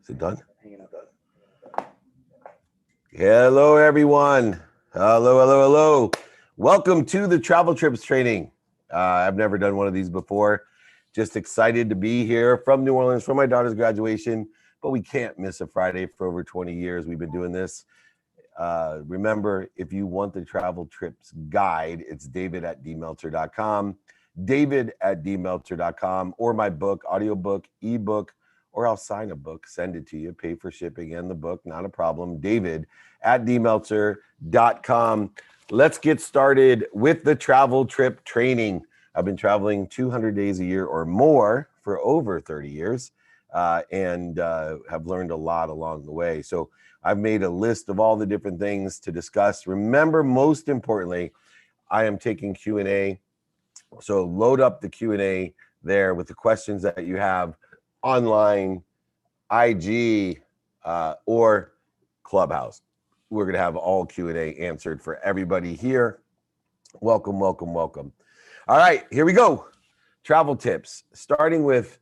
Is it done? Hello, everyone. Hello. Welcome to the Travel Trips training. I've never done one of these before. Just excited to be here from New Orleans for my daughter's graduation, but we can't miss a Friday for over 20 years. We've been doing this. Remember, if you want the Travel Trips guide, it's david@dmeltzer.com, david@dmeltzer.com, or my book, audiobook, ebook, or I'll sign a book, send it to you, pay for shipping and the book, not a problem. david@dmeltzer.com. Let's get started with the travel trip training. I've been traveling 200 days a year or more for over 30 years and have learned a lot along the way. So I've made a list of all the different things to discuss. Remember, most importantly, I am taking Q&A. So load up the Q&A there with the questions that you have online, IG, or Clubhouse. We're going to have all Q&A answered for everybody here. Welcome. All right, here we go. Travel tips, starting with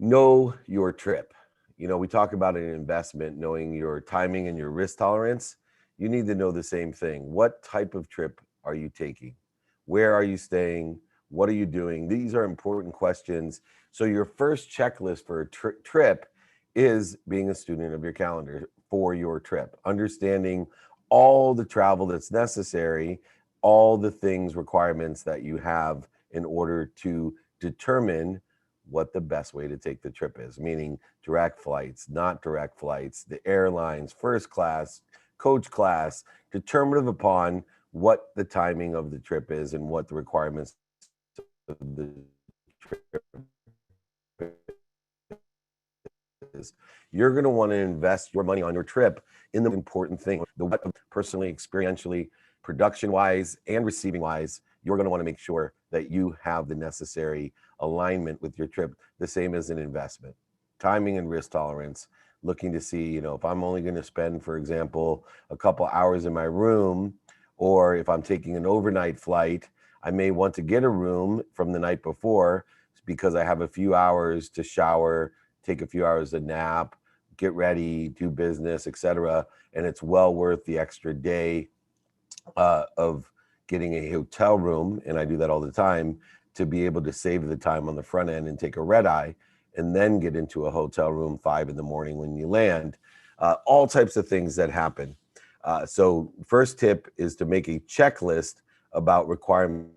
know your trip. You know, we talk about an investment, knowing your timing and your risk tolerance. You need to know the same thing. What type of trip are you taking? Where are you staying? What are you doing? These are important questions. So your first checklist for a trip is being a student of your calendar for your trip, understanding all the travel that's necessary, all the things, requirements that you have in order to determine what the best way to take the trip is, meaning direct flights, not direct flights, the airlines, first class, coach class, determinative upon what the timing of the trip is and what the requirements of the trip is. You're going to want to invest your money on your trip in the important thing, the what, personally, experientially, production wise, and receiving wise. You're going to want to make sure that you have the necessary alignment with your trip, the same as an investment. Timing and risk tolerance, looking to see, you know, if I'm only going to spend, for example, a couple hours in my room, or if I'm taking an overnight flight, I may want to get a room from the night before because I have a few hours to shower, take a few hours to nap, get ready, do business, etc. And it's well worth the extra day of getting a hotel room, and I do that all the time, to be able to save the time on the front end and take a red eye and then get into a hotel room 5 a.m. when you land. All types of things that happen. So first tip is to make a checklist about requirements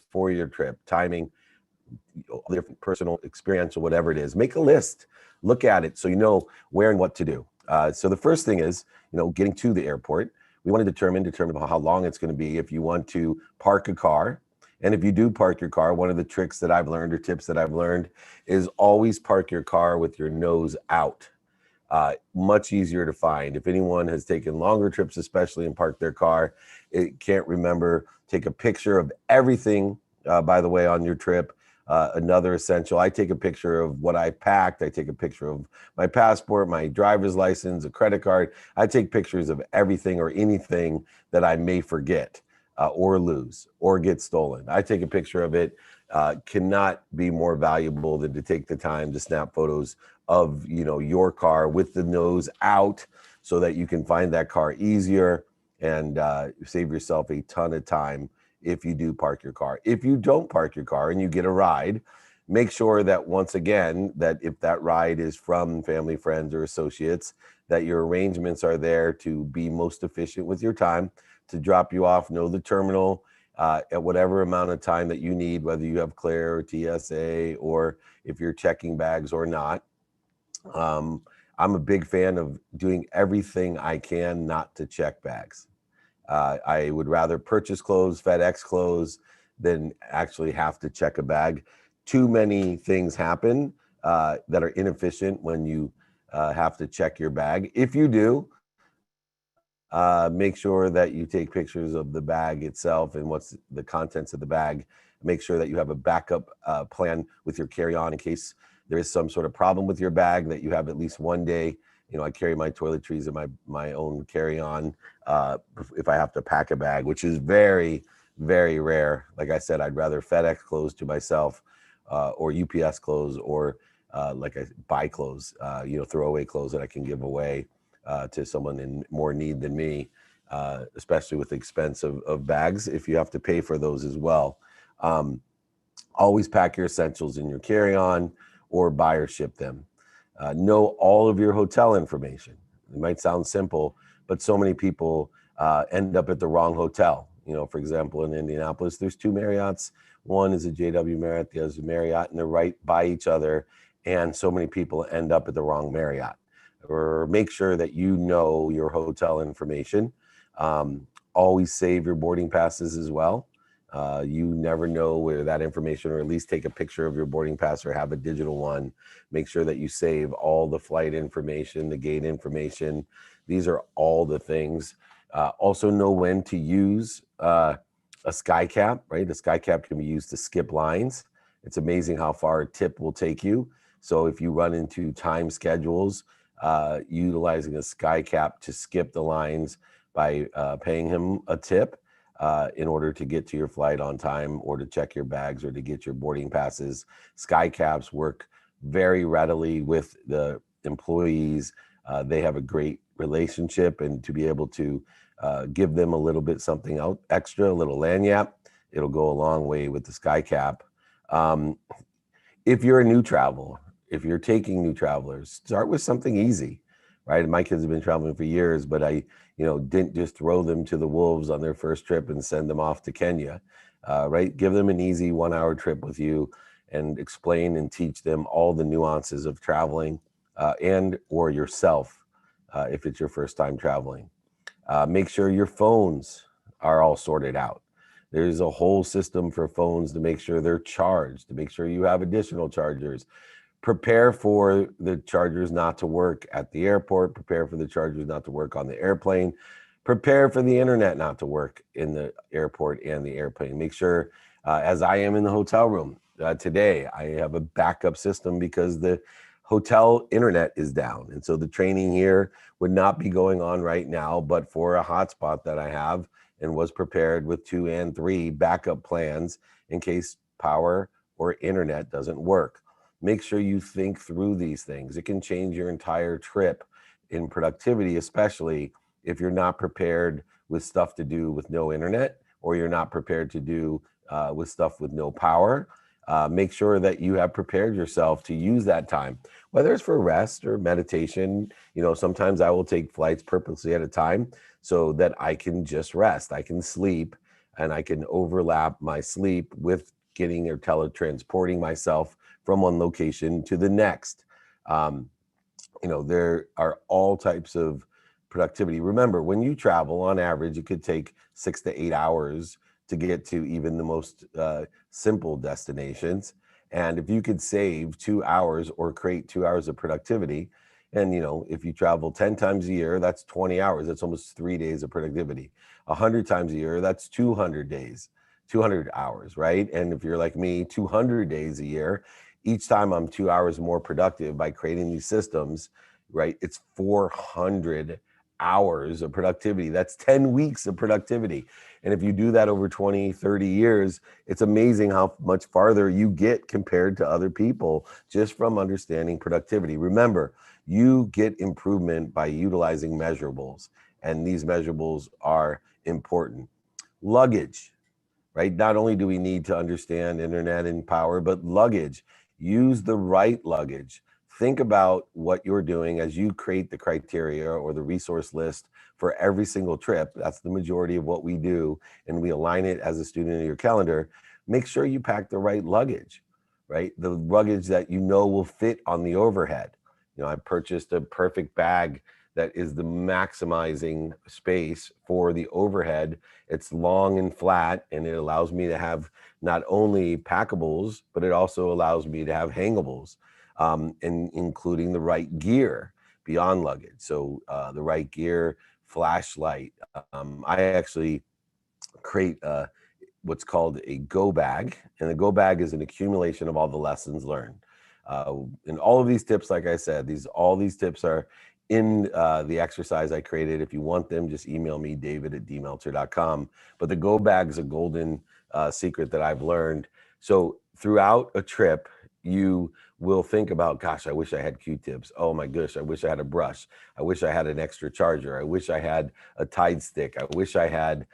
for your trip, timing, different personal, experiential, whatever it is. Make a list, look at it so you know where and what to do. So the first thing is, you know, getting to the airport. We want to determine how long it's going to be if you want to park a car. And if you do park your car, one of the tricks that I've learned, or tips that I've learned, is always park your car with your nose out. Much easier to find. If anyone has taken longer trips, especially, and parked their car, it can't remember, take a picture of everything, by the way, on your trip. Another essential, I take a picture of what I packed. I take a picture of my passport, my driver's license, a credit card. I take pictures of everything or anything that I may forget or lose or get stolen. I take a picture of it. Cannot be more valuable than to take the time to snap photos of, you know, your car with the nose out so that you can find that car easier and save yourself a ton of time if you do park your car. If you don't park your car and you get a ride, make sure that, once again, that if that ride is from family, friends, or associates, that your arrangements are there to be most efficient with your time, to drop you off, know the terminal at whatever amount of time that you need, whether you have Claire or TSA, or if you're checking bags or not. I'm a big fan of doing everything I can not to check bags. I would rather purchase clothes, FedEx clothes, than actually have to check a bag. Too many things happen that are inefficient when you have to check your bag. If you do, make sure that you take pictures of the bag itself and what's the contents of the bag. Make sure that you have a backup plan with your carry-on in case there is some sort of problem with your bag, that you have at least one day. You know, I carry my toiletries in my own carry-on if I have to pack a bag, which is very, very rare. Like I said, I'd rather FedEx clothes to myself or UPS clothes, or like I buy clothes, throwaway clothes that I can give away to someone in more need than me, especially with the expense of bags, if you have to pay for those as well. Um, Always pack your essentials in your carry-on or buy or ship them. Know all of your hotel information. It might sound simple, but so many people end up at the wrong hotel. For example, in Indianapolis, there's two Marriotts. One is a JW Marriott, the other is a Marriott, and they're right by each other. And so many people end up at the wrong Marriott. Or make sure that you know your hotel information. Always save your boarding passes as well. You never know where that information, or at least take a picture of your boarding pass or have a digital one. Make sure that you save all the flight information, the gate information. These are all the things. Also know when to use a sky cap, right? A sky cap can be used to skip lines. It's amazing how far a tip will take you. So if you run into time schedules, utilizing a sky cap to skip the lines by paying him a tip in order to get to your flight on time, or to check your bags, or to get your boarding passes. Sky caps work very readily with the employees. They have a great relationship, and to be able to give them a little bit something out extra, a little lanyap, it'll go a long way with the sky cap. If you're a new traveler, if you're taking new travelers, start with something easy, right? My kids have been traveling for years, but I didn't just throw them to the wolves on their first trip and send them off to Kenya, right? Give them an easy 1 hour trip with you, and explain and teach them all the nuances of traveling, and or yourself, if it's your first time traveling. Make sure your phones are all sorted out. There's a whole system for phones to make sure they're charged, to make sure you have additional chargers. Prepare for the chargers not to work at the airport. Prepare for the chargers not to work on the airplane. Prepare for the internet not to work in the airport and the airplane. Make sure, as I am in the hotel room today, I have a backup system because the hotel internet is down. And so the training here would not be going on right now, but for a hotspot that I have, and was prepared with 2 and 3 backup plans in case power or internet doesn't work. Make sure you think through these things. It can change your entire trip in productivity, especially if you're not prepared with stuff to do with no internet, or you're not prepared to do with stuff with no power. Make sure that you have prepared yourself to use that time, whether it's for rest or meditation. Sometimes I will take flights purposely at a time so that I can just rest. I can sleep, and I can overlap my sleep with getting or teletransporting myself from one location to the next. There are all types of productivity. Remember, when you travel, on average, it could take 6 to 8 hours to get to even the most simple destinations. And if you could save 2 hours or create 2 hours of productivity, and if you travel 10 times a year, that's 20 hours. That's almost 3 days of productivity. 100 times a year, that's 200 days, 200 hours, right? And if you're like me, 200 days a year, each time I'm 2 hours more productive by creating these systems, right? It's 400 hours of productivity. That's 10 weeks of productivity. And if you do that over 20, 30 years, it's amazing how much farther you get compared to other people just from understanding productivity. Remember, you get improvement by utilizing measurables, and these measurables are important. Luggage, right? Not only do we need to understand internet and power, but luggage. Use the right luggage. Think about what you're doing as you create the criteria or the resource list for every single trip. That's the majority of what we do, and we align it as a student in your calendar. Make sure you pack the right luggage, right? The luggage that will fit on the overhead. I purchased a perfect bag that is the maximizing space for the overhead. It's long and flat, and it allows me to have not only packables, but it also allows me to have hangables, and including the right gear beyond luggage. So the right gear, flashlight. I actually create what's called a go bag, and the go bag is an accumulation of all the lessons learned. And all of these tips, like I said, all these tips are in the exercise I created. If you want them, just email me, david@dmeltzer.com. But the go bag is a golden secret that I've learned. So throughout a trip, you will think about, gosh, I wish I had Q-tips. Oh my gosh, I wish I had a brush. I wish I had an extra charger. I wish I had a Tide stick. I wish I had,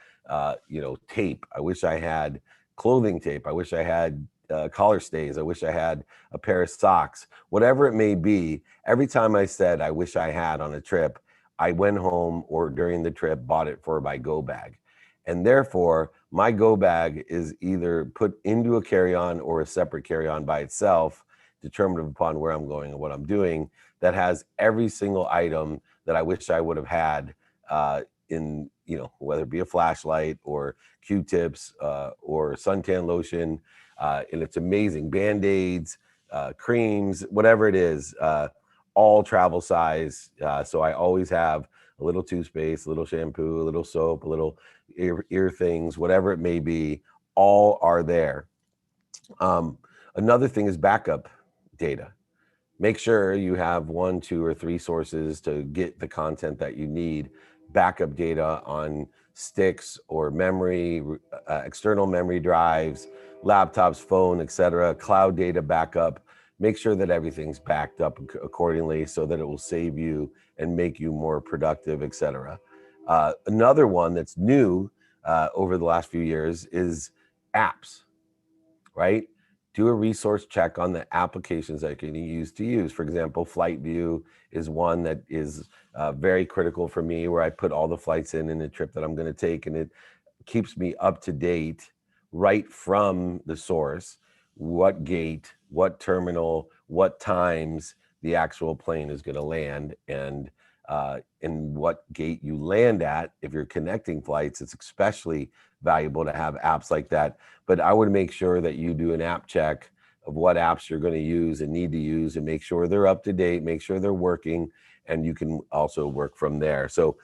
tape. I wish I had clothing tape. I wish I had collar stays. I wish I had a pair of socks. Whatever it may be, every time I said I wish I had on a trip, I went home or during the trip bought it for my go bag. And therefore, my go bag is either put into a carry-on or a separate carry-on by itself, determinative upon where I'm going and what I'm doing, that has every single item that I wish I would have had in, whether it be a flashlight or Q-tips or suntan lotion. And it's amazing. Band-Aids, creams, whatever it is, all travel size. So I always have a little toothpaste, a little shampoo, a little soap, a little ear things, whatever it may be, all are there. Another thing is backup data. Make sure you have 1, 2, or 3 sources to get the content that you need. Backup data on sticks or memory, external memory drives, laptops, phone, etc. Cloud data backup. Make sure that everything's backed up accordingly so that it will save you and make you more productive, etc. Another one that's new over the last few years is apps, right? Do a resource check on the applications that you can use. For example, Flight View is one that is very critical for me, where I put all the flights in the trip that I'm going to take, and it keeps me up to date right from the source, what gate, what terminal, what times the actual plane is going to land, and in what gate you land at. If you're connecting flights, it's especially valuable to have apps like that. But I would make sure that you do an app check of what apps you're going to use and need to use, and make sure they're up to date, make sure they're working, and you can also work from there. So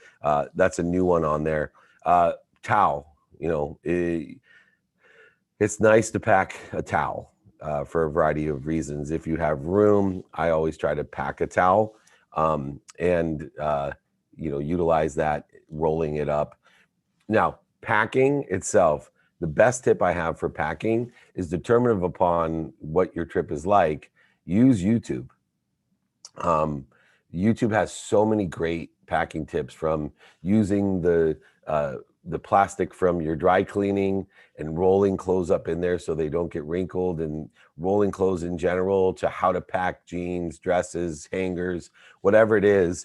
that's a new one on there. Towel. It's nice to pack a towel for a variety of reasons. If you have room, I always try to pack a towel and utilize that, rolling it up. Now, packing itself, the best tip I have for packing is determinative upon what your trip is like. Use YouTube. YouTube has so many great packing tips, from using the plastic from your dry cleaning and rolling clothes up in there so they don't get wrinkled, and rolling clothes in general, to how to pack jeans, dresses, hangers, whatever it is.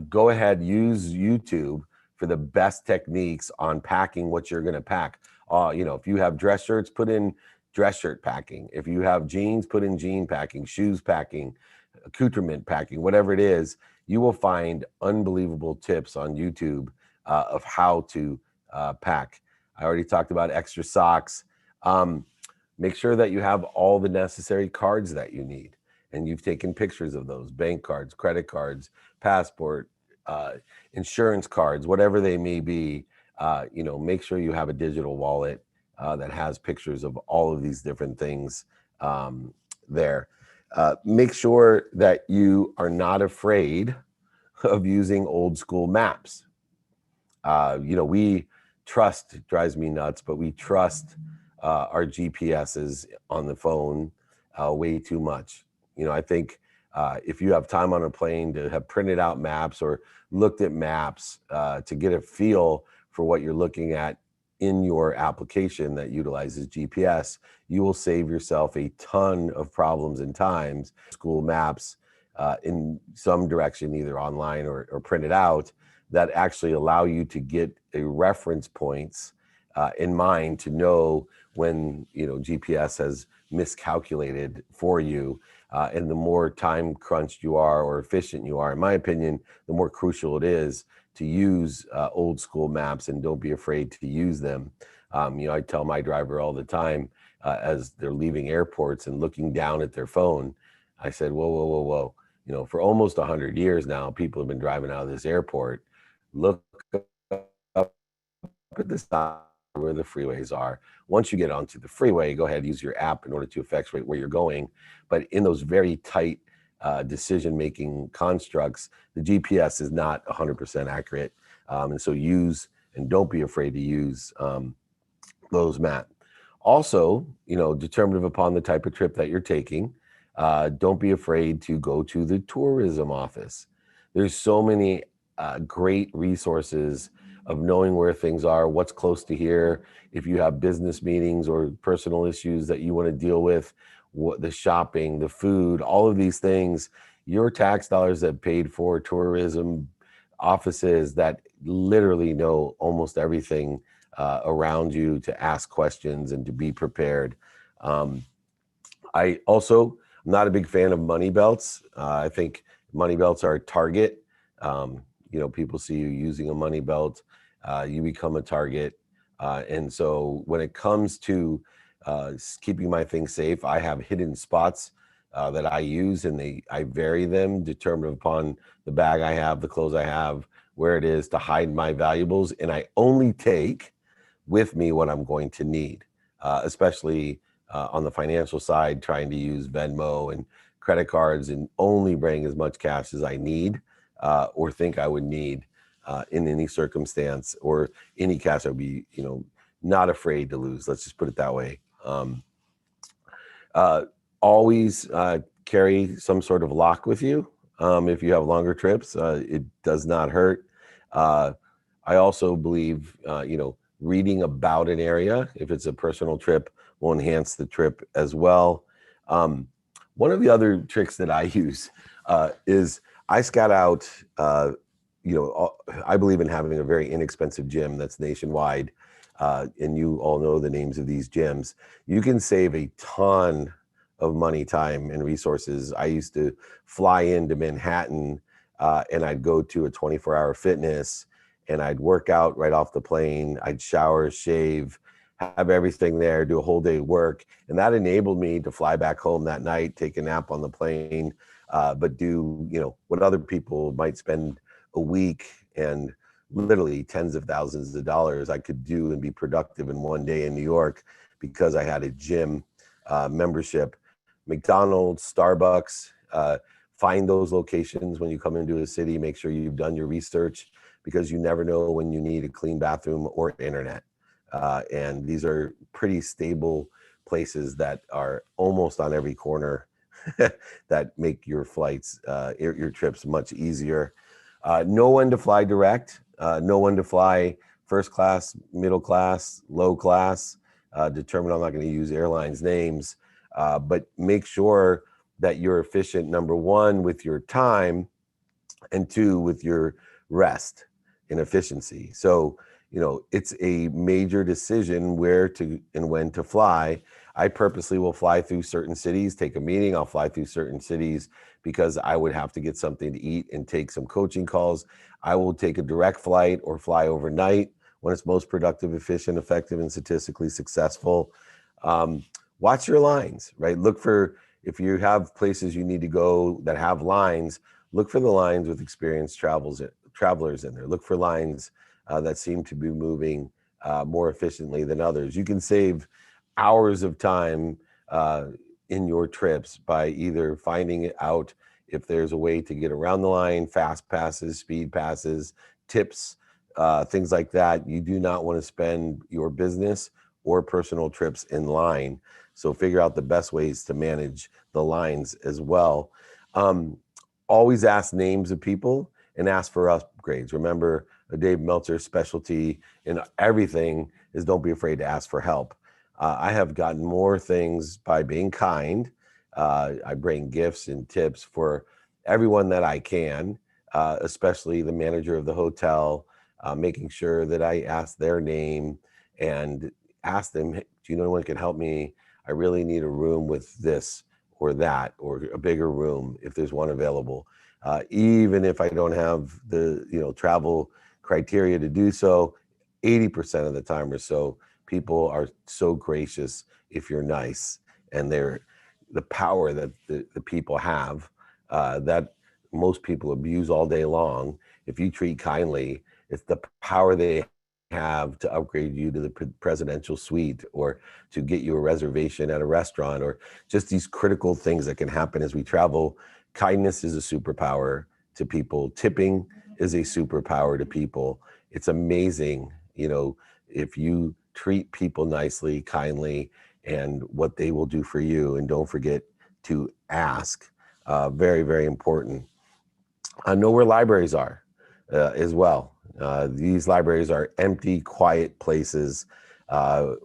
Go ahead, use YouTube for the best techniques on packing what you're going to pack. If you have dress shirts, put in dress shirt packing. If you have jeans, put in jean packing, shoes packing, accoutrement packing, whatever it is. You will find unbelievable tips on YouTube of how to pack. I already talked about extra socks. Make sure that you have all the necessary cards that you need, and you've taken pictures of those: bank cards, credit cards, passport, insurance cards, whatever they may be. Make sure you have a digital wallet that has pictures of all of these different things there. Make sure that you are not afraid of using old school maps. We trust, it drives me nuts, but we trust our GPSs on the phone way too much. I think if you have time on a plane to have printed out maps or looked at maps to get a feel for what you're looking at in your application that utilizes GPS, you will save yourself a ton of problems and times. School maps in some direction, either online or printed out, that actually allow you to get a reference points in mind to know when GPS has miscalculated for you. And the more time crunched you are or efficient you are, in my opinion, the more crucial it is to use old school maps, and don't be afraid to use them. I tell my driver all the time as they're leaving airports and looking down at their phone, I said, whoa, whoa, whoa, whoa. For almost 100 years now, people have been driving out of this airport. Look up at the side where the freeways are. Once you get onto the freeway, go ahead, use your app in order to effectuate where you're going. But in those very tight decision-making constructs, the GPS is not 100% accurate. And so use, and don't be afraid to use those maps. Also, determinative upon the type of trip that you're taking, don't be afraid to go to the tourism office. There's so many great resources of knowing where things are, what's close to here. If you have business meetings or personal issues that you want to deal with, what the shopping, the food, all of these things, your tax dollars that paid for tourism offices that literally know almost everything around you to ask questions and to be prepared. Um, I also am not a big fan of money belts. I think money belts are a target. People see you using a money belt, you become a target. And so when it comes to keeping my things safe, I have hidden spots that I use, and I vary them, determined upon the bag I have, the clothes I have, where it is to hide my valuables. And I only take with me what I'm going to need, especially on the financial side, trying to use Venmo and credit cards and only bring as much cash as I need or think I would need in any circumstance, or any cash I would be, not afraid to lose. Let's just put it that way. Uh, Always carry some sort of lock with you. If you have longer trips, it does not hurt. Uh, I also believe, reading about an area, if it's a personal trip, will enhance the trip as well. Um, One of the other tricks that I use is I scout out, I believe in having a very inexpensive gym that's nationwide. And you all know the names of these gyms. You can save a ton of money, time, and resources. I used to fly into Manhattan and I'd go to a 24-hour fitness and I'd work out right off the plane. I'd shower, shave, have everything there, do a whole day work. And that enabled me to fly back home that night, take a nap on the plane, but do, what other people might spend a week and literally tens of thousands of dollars I could do and be productive in one day in New York because I had a gym membership. McDonald's, Starbucks, find those locations when you come into a city. Make sure you've done your research, because you never know when you need a clean bathroom or internet. And these are pretty stable places that are almost on every corner that make your flights, your trips much easier. Know when to fly direct, know when to fly first class, middle class, low class. Determine, I'm not going to use airlines names, but make sure that you're efficient, number one, with your time, and two, with your rest and efficiency. So, it's a major decision where to and when to fly. I purposely will fly through certain cities, take a meeting, I'll fly through certain cities because I would have to get something to eat and take some coaching calls. I will take a direct flight or fly overnight when it's most productive, efficient, effective, and statistically successful. Um, Watch your lines, right? Look for, if you have places you need to go that have lines, look for the lines with experienced travelers in there. Look for lines that seem to be moving more efficiently than others. You can save hours of time in your trips by either finding out if there's a way to get around the line, fast passes, speed passes, tips, things like that. You do not want to spend your business or personal trips in line. So figure out the best ways to manage the lines as well. Always ask names of people and ask for upgrades. Remember, Dave Meltzer specialty in everything is don't be afraid to ask for help. I have gotten more things by being kind. I bring gifts and tips for everyone that I can, especially the manager of the hotel, making sure that I ask their name and ask them, "Hey, do you know anyone can help me? I really need a room with this or that, or a bigger room if there's one available." Even if I don't have the travel criteria to do so, 80% of the time or so, people are so gracious if you're nice, and they're the power that the people have that most people abuse all day long. If you treat kindly, it's the power they have to upgrade you to the presidential suite, or to get you a reservation at a restaurant, or just these critical things that can happen as we travel. Kindness is a superpower to people. Tipping is a superpower to people. It's amazing, if you treat people nicely, kindly, and what they will do for you. And don't forget to ask. Very, very important. Know where libraries are as well. These libraries are empty, quiet places.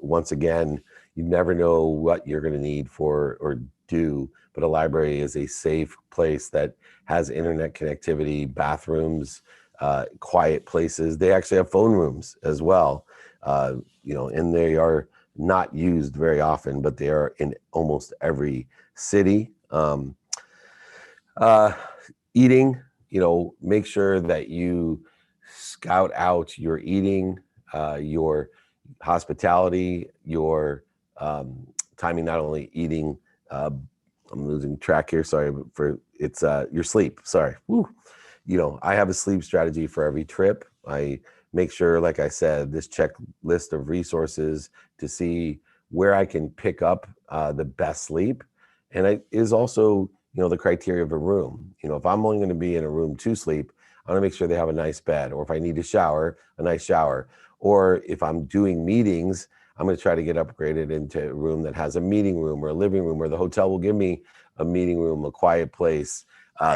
Once again, you never know what you're going to need for or do, but a library is a safe place that has internet connectivity, bathrooms, quiet places. They actually have phone rooms as well, and they are not used very often, but they are in almost every city. Uh, Eating, make sure that you scout out your eating, your hospitality, your timing, not only eating, uh, I'm losing track here. Sorry for it's your sleep. Sorry. Woo. I have a sleep strategy for every trip. I make sure, like I said, this checklist of resources to see where I can pick up the best sleep. And it is also, the criteria of a room. If I'm only going to be in a room to sleep, I want to make sure they have a nice bed, or if I need to shower, a nice shower. Or if I'm doing meetings, I'm going to try to get upgraded into a room that has a meeting room or a living room, or the hotel will give me a meeting room, a quiet place.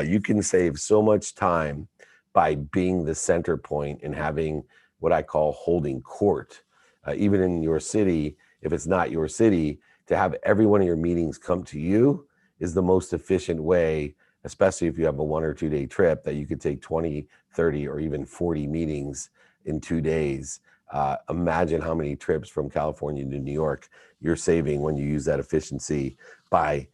You can save so much time by being the center point and having what I call holding court. Even in your city, if it's not your city, to have every one of your meetings come to you is the most efficient way, especially if you have a 1 or 2 day trip, that you could take 20, 30, or even 40 meetings in 2 days. Imagine how many trips from California to New York you're saving when you use that efficiency by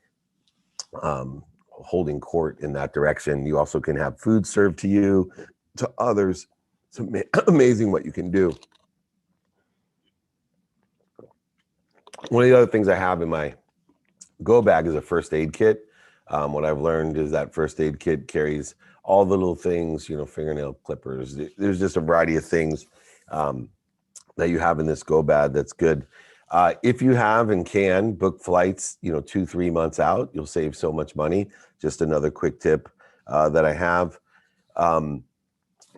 holding court in that direction. You also can have food served to you, to others. It's amazing what you can do. One of the other things I have in my go bag is a first aid kit. What I've learned is that first aid kit carries all the little things, fingernail clippers. There's just a variety of things that you have in this go bag that's good. If you have and can book flights, 2-3 months out, you'll save so much money. Just another quick tip that I have.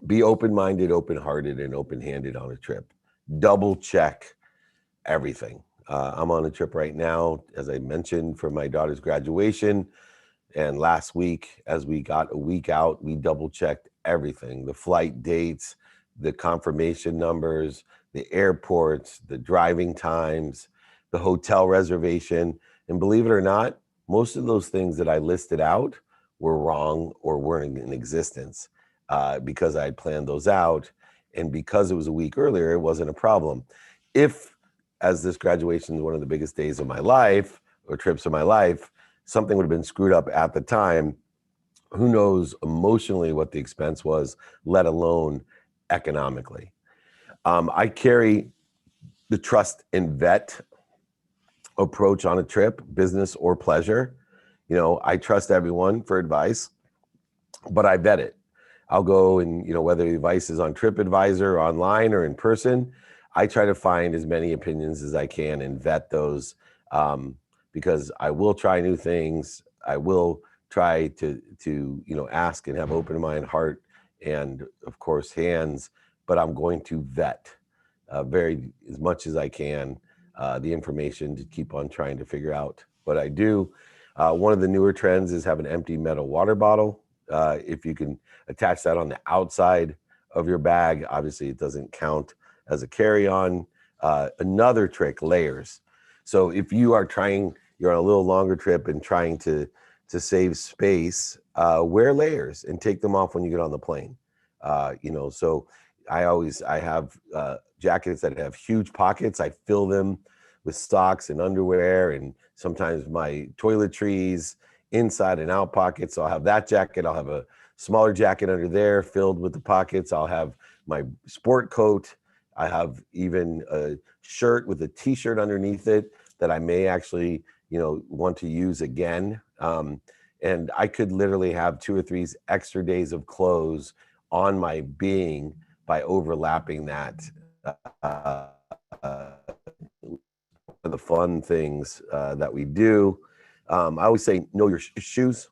Be open-minded, open-hearted, and open-handed on a trip. Double check everything. I'm on a trip right now, as I mentioned, for my daughter's graduation. And last week, as we got a week out, we double checked everything: the flight dates, the confirmation numbers, the airports, the driving times, the hotel reservation. And believe it or not, most of those things that I listed out were wrong or weren't in existence because I had planned those out. And because it was a week earlier, it wasn't a problem. If, as this graduation is one of the biggest days of my life or trips of my life, something would have been screwed up at the time, who knows emotionally what the expense was, let alone economically. I carry the trust and vet approach on a trip, business or pleasure. I trust everyone for advice, but I vet it. I'll go and, whether the advice is on TripAdvisor or online or in person, I try to find as many opinions as I can and vet those because I will try new things. I will try to ask and have open mind, heart, and of course hands, but I'm going to vet very as much as I can the information to keep on trying to figure out what I do. One of the newer trends is have an empty metal water bottle. If you can attach that on the outside of your bag, obviously it doesn't count as a carry-on. Another trick, layers. So if you're on a little longer trip and trying to save space, wear layers and take them off when you get on the plane. So I have jackets that have huge pockets. I fill them with socks and underwear and sometimes my toiletries, inside and out pockets. So I'll have that jacket. I'll have a smaller jacket under there filled with the pockets. I'll have my sport coat. I have even a shirt with a t-shirt underneath it that I may actually, want to use again. And I could literally have 2 or 3 extra days of clothes on my being by overlapping that. The fun things that we do. I always say, know your shoes,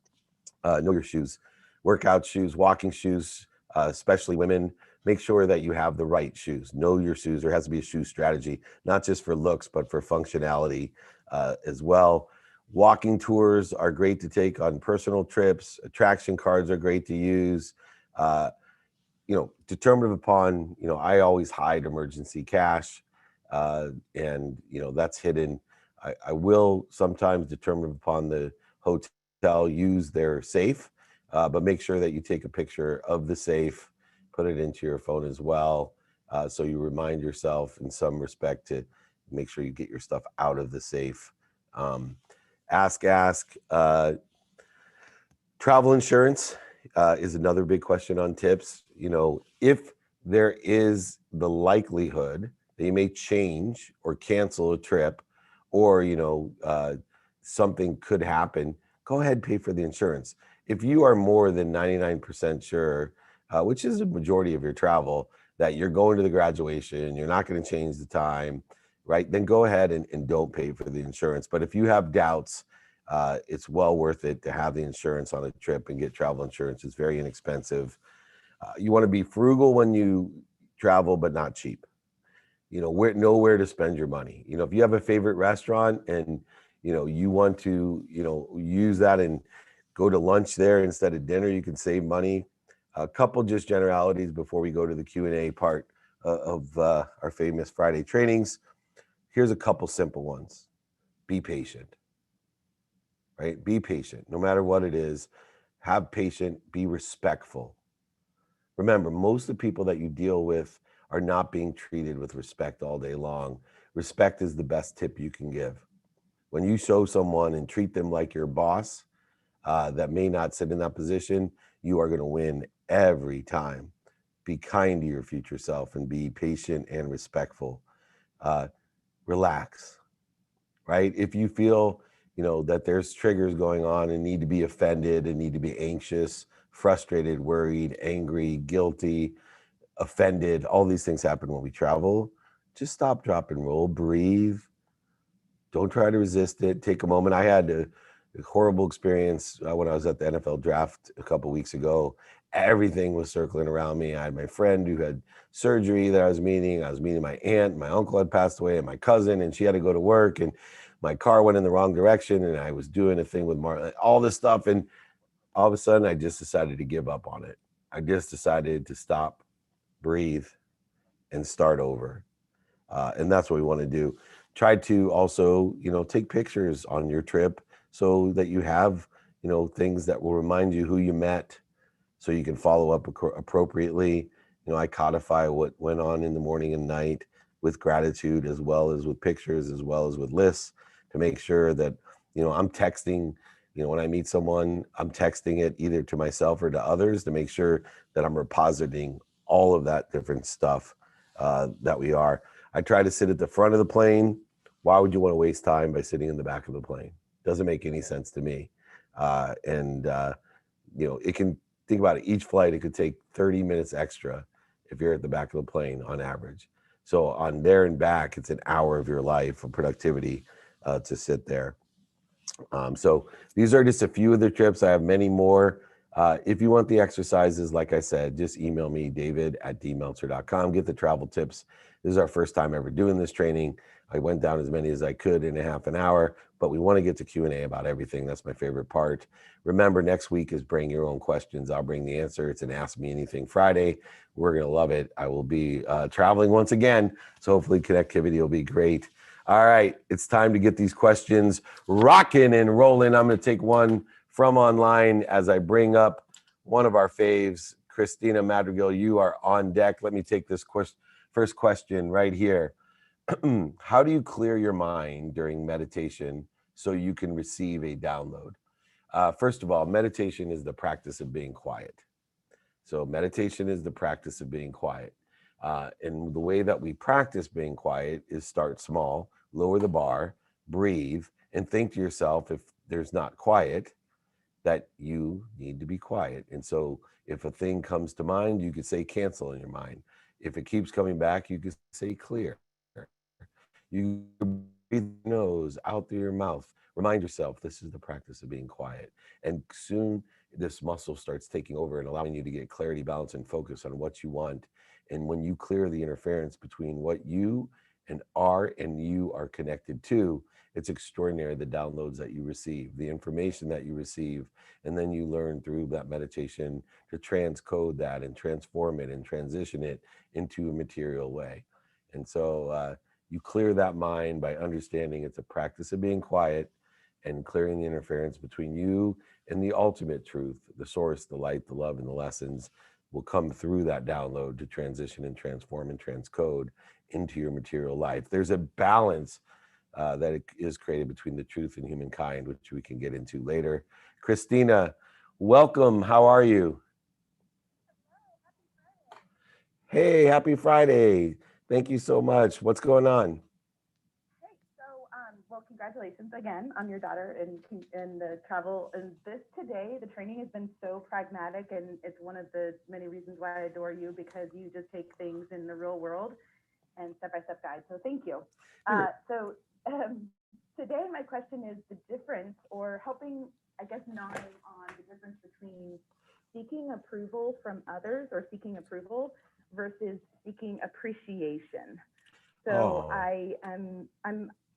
workout shoes, walking shoes, especially women. make sure that you have the right shoes. Know your shoes. There has to be a shoe strategy, not just for looks, but for functionality as well. Walking tours are great to take on personal trips. Attraction cards are great to use. Uh, Determinative upon, I always hide emergency cash, and that's hidden. I will sometimes, determinative upon the hotel, use their safe, but make sure that you take a picture of the safe, put it into your phone as well, so you remind yourself in some respect to make sure you get your stuff out of the safe. Um, ask. Travel insurance is another big question on tips. If there is the likelihood that you may change or cancel a trip, or something could happen, go ahead and pay for the insurance. If you are more than 99% sure, which is the majority of your travel, that you're going to the graduation, you're not going to change the time, right? Then go ahead and don't pay for the insurance. But if you have doubts, it's well worth it to have the insurance on a trip and get travel insurance. It's very inexpensive. You want to be frugal when you travel, but not cheap. Know where to spend your money. If you have a favorite restaurant and you want to use that and go to lunch there instead of dinner, you can save money. A couple just generalities before we go to the Q&A part of our famous Friday trainings. Here's a couple simple ones. Be patient. Right? Be patient, no matter what it is. Have patience, be respectful. Remember, most of the people that you deal with are not being treated with respect all day long. Respect is the best tip you can give. When you show someone and treat them like your boss, that may not sit in that position, you are going to win every time. Be kind to your future self and be patient and respectful. Relax, right? If you feel, that there's triggers going on and need to be offended and need to be anxious, frustrated, worried, angry, guilty, offended, all these things happen when we travel. Just stop, drop, and roll, breathe. Don't try to resist it. Take a moment. I had a horrible experience when I was at the NFL draft a couple weeks ago. Everything was circling around me. I had my friend who had surgery that I was meeting. I was meeting my aunt. My uncle had passed away, and my cousin, and she had to go to work. And my car went in the wrong direction, and I was doing a thing with all this stuff. And all of a sudden, I just decided to give up on it. I just decided to stop, breathe, and start over. And that's what we want to do. Try to also, take pictures on your trip so that you have, things that will remind you who you met, so you can follow up appropriately. I codify what went on in the morning and night with gratitude, as well as with pictures, as well as with lists, to make sure that, I'm texting, when I meet someone, I'm texting it either to myself or to others to make sure that I'm repositing all of that different stuff that we are. I try to sit at the front of the plane. Why would you want to waste time by sitting in the back of the plane? Doesn't make any sense to me. It can, think about it, each flight, it could take 30 minutes extra if you're at the back of the plane on average. So on there and back, it's an hour of your life of productivity to sit there. So these are just a few of the trips. I have many more. If you want the exercises, like I said, just email me, david@dmeltzer.com. Get the travel tips. This is our first time ever doing this training. I went down as many as I could in a half an hour, but we want to get to Q&A about everything. That's my favorite part. Remember, next week is bring your own questions. I'll bring the answer. It's an Ask Me Anything Friday. We're going to love it. I will be traveling once again, so hopefully connectivity will be great. All right, it's time to get these questions rocking and rolling. I'm going to take one from online as I bring up one of our faves. Christina Madrigal, you are on deck. Let me take this first question right here. How do you clear your mind during meditation so you can receive a download? First of all, meditation is the practice of being quiet. So meditation is the practice of being quiet. And the way that we practice being quiet is start small, lower the bar, breathe, and think to yourself, if there's not quiet, that you need to be quiet. And so if a thing comes to mind, you could say cancel in your mind. If it keeps coming back, you could say clear. You breathe your nose out through your mouth. Remind yourself, this is the practice of being quiet. And soon this muscle starts taking over and allowing you to get clarity, balance, and focus on what you want. And when you clear the interference between what you and you are connected to, it's extraordinary the downloads that you receive, the information that you receive, and then you learn through that meditation to transcode that and transform it and transition it into a material way. And so you clear that mind by understanding it's a practice of being quiet and clearing the interference between you and the ultimate truth, the source, the light, the love, and the lessons will come through that download to transition and transform and transcode into your material life. There's a balance that is created between the truth and humankind, which we can get into later. Christina, welcome. How are you? Hey, happy Friday. Thank you so much. What's going on? Great. Well, congratulations again on your daughter and the travel. And this today, the training has been so pragmatic, and it's one of the many reasons why I adore you because you just take things in the real world and step by step guide. So thank you. Today, my question is the difference, or helping, I guess, nodding on the difference between seeking approval from others or seeking approval versus seeking appreciation. So Oh,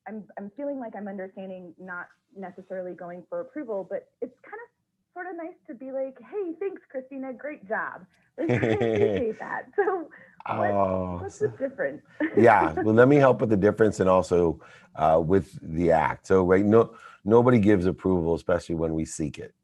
I'm feeling like I'm understanding not necessarily going for approval, but it's kind of sort of nice to be like, hey, thanks, Christina, great job. Like I appreciate that. So oh, what's the difference? yeah. Well, let me help with the difference and also with the act. So, right, no, nobody gives approval, especially when we seek it.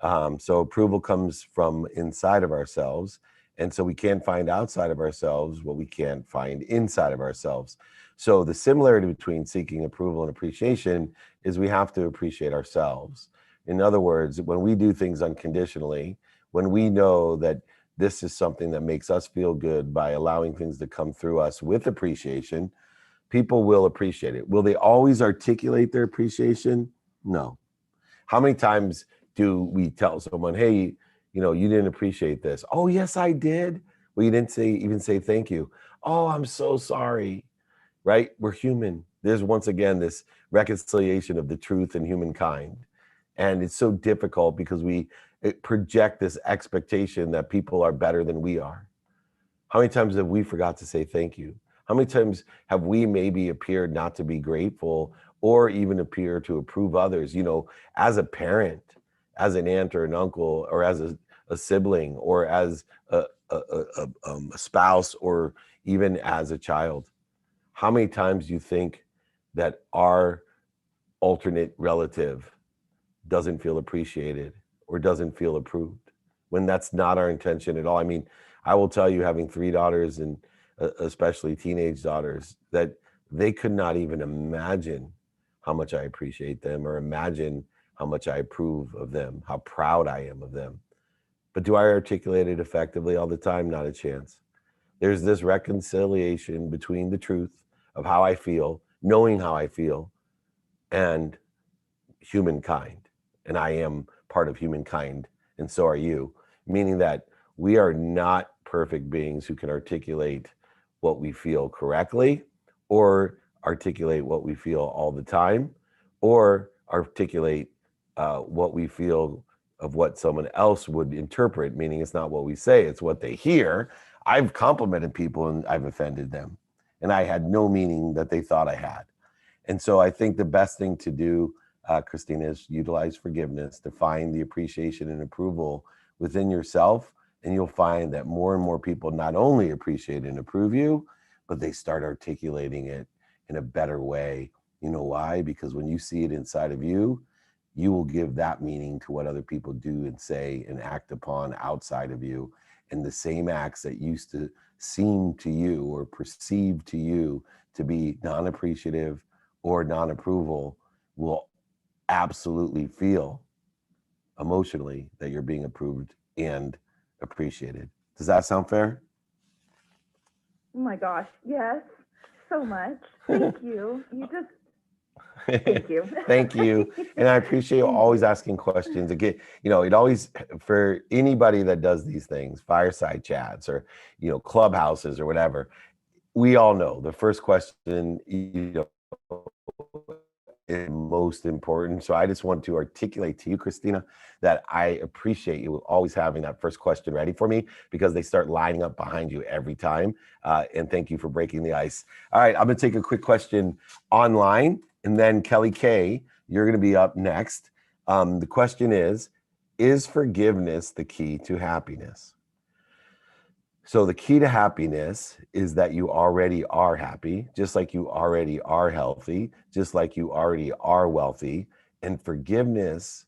So approval comes from inside of ourselves. And so we can't find outside of ourselves what we can't find inside of ourselves. So the similarity between seeking approval and appreciation is we have to appreciate ourselves. In other words, when we do things unconditionally, when we know that this is something that makes us feel good by allowing things to come through us with appreciation, people will appreciate it. Will they always articulate their appreciation? No. How many times do we tell someone, hey, you didn't appreciate this? Oh, yes, I did. Well, you didn't even say thank you. Oh, I'm so sorry. Right? We're human. There's once again this reconciliation of the truth and humankind. And it's so difficult because we project this expectation that people are better than we are. How many times have we forgot to say thank you? How many times have we maybe appeared not to be grateful or even appear to approve others? As a parent, as an aunt or an uncle, or as a sibling, or as a spouse, or even as a child. How many times do you think that our alternate relative doesn't feel appreciated or doesn't feel approved when that's not our intention at all? I mean, I will tell you, having three daughters and especially teenage daughters, that they could not even imagine how much I appreciate them or imagine how much I approve of them, how proud I am of them. But do I articulate it effectively all the time? Not a chance. There's this reconciliation between the truth of how I feel, knowing how I feel, and humankind. And I am part of humankind, and so are you, meaning that we are not perfect beings who can articulate what we feel correctly or articulate what we feel all the time or articulate what we feel of what someone else would interpret, meaning it's not what we say, it's what they hear. I've complimented people and I've offended them, and I had no meaning that they thought I had. And so I think the best thing to do, Christina, is utilize forgiveness to find the appreciation and approval within yourself. And you'll find that more and more people not only appreciate and approve you, but they start articulating it in a better way. You know why? Because when you see it inside of you, you will give that meaning to what other people do and say and act upon outside of you. And the same acts that used to seem to you or perceive to you to be non appreciative or non approval will absolutely feel emotionally that you're being approved and appreciated. Does that sound fair? Oh my gosh, yes, so much. Thank you. Thank you. Thank you. And I appreciate you Thank always you. asking questions. Again, it always, for anybody that does these things, fireside chats or, clubhouses or whatever, we all know the first question, is most important. So I just want to articulate to you, Christina, that I appreciate you always having that first question ready for me, because they start lining up behind you every time. And thank you for breaking the ice. All right, I'm going to take a quick question online, and then Kelly Kay, you're going to be up next. The question is forgiveness the key to happiness? So the key to happiness is that you already are happy, just like you already are healthy, just like you already are wealthy. And forgiveness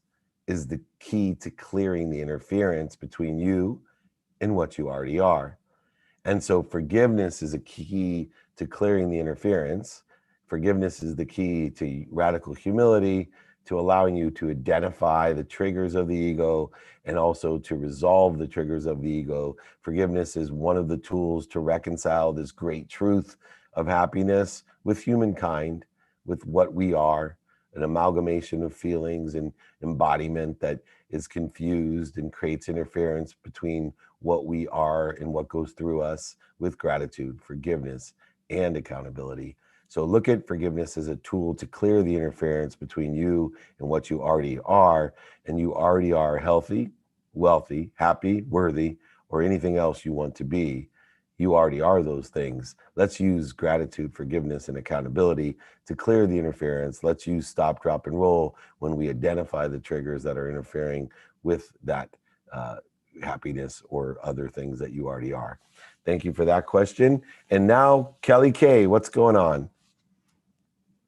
is the key to clearing the interference between you and what you already are. And so forgiveness is a key to clearing the interference. Forgiveness is the key to radical humility, to allowing you to identify the triggers of the ego and also to resolve the triggers of the ego. Forgiveness is one of the tools to reconcile this great truth of happiness with humankind, with what we are, an amalgamation of feelings and embodiment that is confused and creates interference between what we are and what goes through us, with gratitude, forgiveness, and accountability. So look at forgiveness as a tool to clear the interference between you and what you already are. And you already are healthy, wealthy, happy, worthy, or anything else you want to be. You already are those things. Let's use gratitude, forgiveness, and accountability to clear the interference. Let's use stop, drop, and roll when we identify the triggers that are interfering with that happiness or other things that you already are. Thank you for that question. And now, Kelly Kay, what's going on?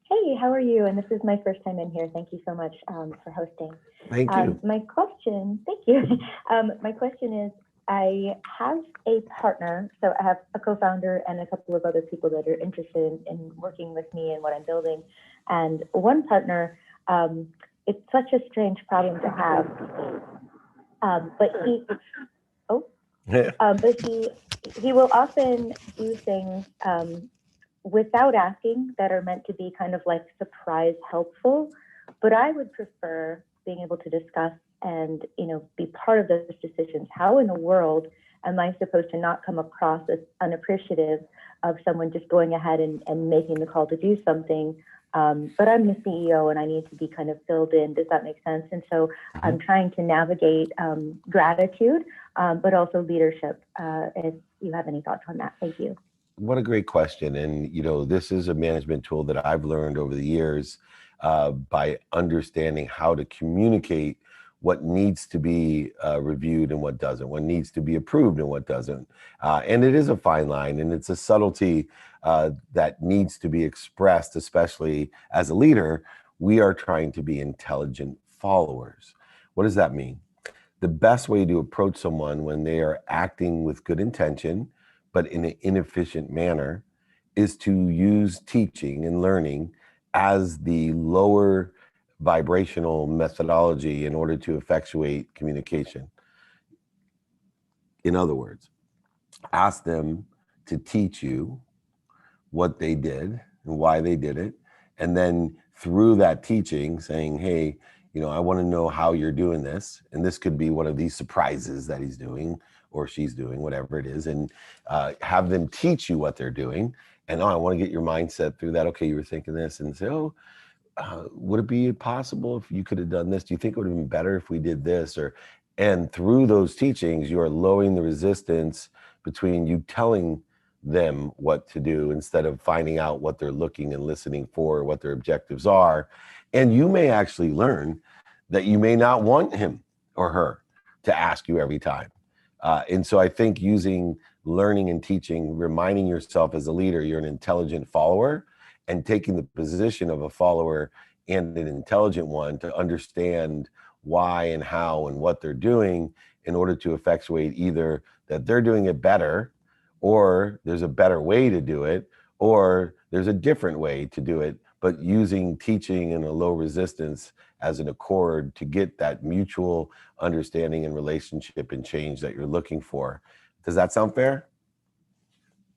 Hey, how are you? And this is my first time in here. Thank you so much for hosting. Thank you. My question, thank you. My question is, I have a partner, so I have a co-founder and a couple of other people that are interested in working with me and what I'm building. And one partner, it's such a strange problem to have, but he will often do things without asking that are meant to be kind of like surprise helpful, but I would prefer being able to discuss and, be part of those decisions. How in the world am I supposed to not come across as unappreciative of someone just going ahead and making the call to do something? But I'm the CEO and I need to be kind of filled in. Does that make sense? And so I'm trying to navigate gratitude, but also leadership. If you have any thoughts on that, thank you. What a great question. And, this is a management tool that I've learned over the years by understanding how to communicate what needs to be reviewed and what doesn't, what needs to be approved and what doesn't. And it is a fine line, and it's a subtlety that needs to be expressed, especially as a leader. We are trying to be intelligent followers. What does that mean? The best way to approach someone when they are acting with good intention, but in an inefficient manner, is to use teaching and learning as the lower vibrational methodology in order to effectuate communication. In other words, ask them to teach you what they did and why they did it. And then through that teaching, saying, hey, I want to know how you're doing this. And this could be one of these surprises that he's doing or she's doing, whatever it is, and have them teach you what they're doing. And I want to get your mindset through that. Okay, you were thinking this, and say, would it be possible if you could have done this? Do you think it would have been better if we did this? And through those teachings, you are lowering the resistance between you telling them what to do instead of finding out what they're looking and listening for, what their objectives are. And you may actually learn that you may not want him or her to ask you every time. And so I think using learning and teaching, reminding yourself as a leader, you're an intelligent follower, and taking the position of a follower and an intelligent one to understand why and how and what they're doing in order to effectuate either that they're doing it better, or there's a better way to do it, or there's a different way to do it, but using teaching and a low resistance as an accord to get that mutual understanding and relationship and change that you're looking for. Does that sound fair?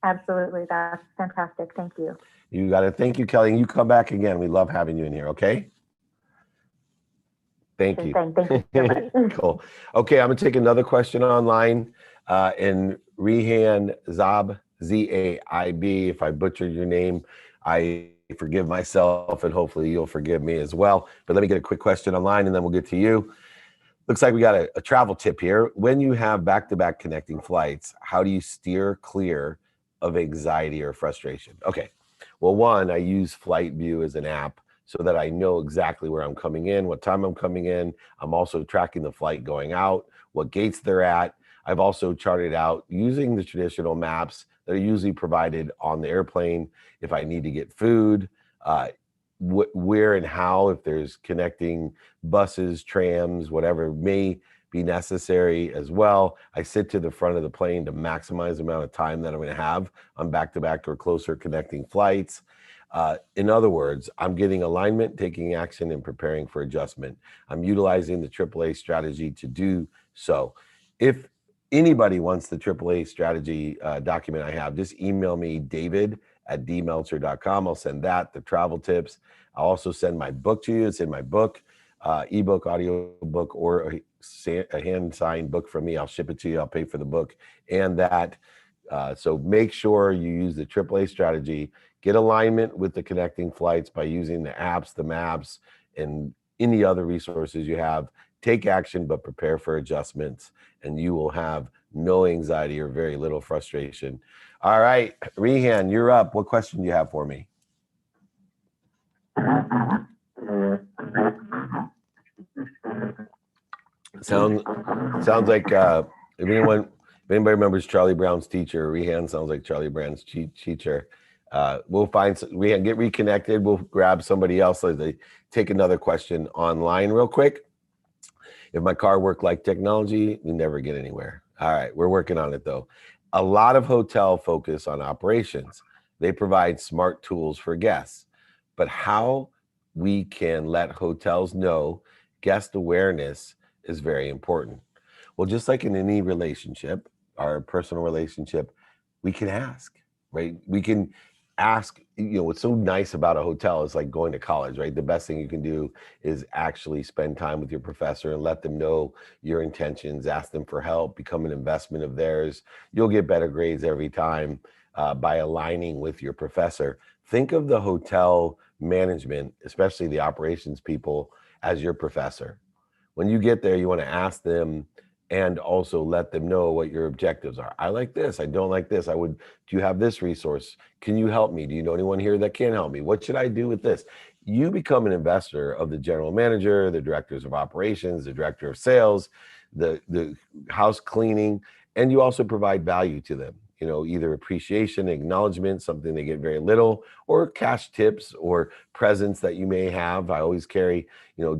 Absolutely. That's fantastic. Thank you. You got it. Thank you, Kelly. And you come back again. We love having you in here. Okay. Thank you. Thank you so much. Cool. Okay. I'm going to take another question online. And Rehan Zab, Z-A-I-B, if I butchered your name, I forgive myself and hopefully you'll forgive me as well. But let me get a quick question online and then we'll get to you. Looks like we got a travel tip here. When you have back-to-back connecting flights, how do you steer clear of anxiety or frustration? Okay. Well, one, I use Flight View as an app so that I know exactly where I'm coming in, what time I'm coming in. I'm also tracking the flight going out, what gates they're at. I've also charted out using the traditional maps that are usually provided on the airplane if I need to get food, where and how, if there's connecting buses, trams, whatever may be necessary as well. I sit to the front of the plane to maximize the amount of time that I'm going to have on back-to-back or closer connecting flights. In other words, I'm getting alignment, taking action, and preparing for adjustment. I'm utilizing the AAA strategy to do so. If anybody wants the AAA strategy document I have, just email me, david@dmeltzer.com. I'll send that, the travel tips. I'll also send my book to you. It's in my book, ebook, audio book, or a hand-signed book from me. I'll ship it to you. I'll pay for the book and that. So make sure you use the AAA strategy. Get alignment with the connecting flights by using the apps, the maps, and any other resources you have. Take action, but prepare for adjustments, and you will have no anxiety or very little frustration. All right, Rehan, you're up. What question do you have for me? Sounds like if anybody remembers Charlie Brown's teacher, Rehan sounds like Charlie Brown's teacher. We'll find Rehan, get reconnected. We'll grab somebody else as they take another question online real quick. If my car worked like technology, we never get anywhere. All right, we're working on it though. A lot of hotel focus on operations. They provide smart tools for guests, but how we can let hotels know guest awareness is very important. Well, just like in any relationship, our personal relationship, we can ask, right? We can ask, what's so nice about a hotel is like going to college, right? The best thing you can do is actually spend time with your professor and let them know your intentions, ask them for help, become an investment of theirs. You'll get better grades every time by aligning with your professor. Think of the hotel management, especially the operations people, as your professor. When you get there, you want to ask them and also let them know what your objectives are. I like this. I don't like this. Do you have this resource? Can you help me? Do you know anyone here that can help me? What should I do with this? You become an investor of the general manager, the directors of operations, the director of sales, the house cleaning, and you also provide value to them. Either appreciation, acknowledgement, something they get very little, or cash tips or presents that you may have. I always carry,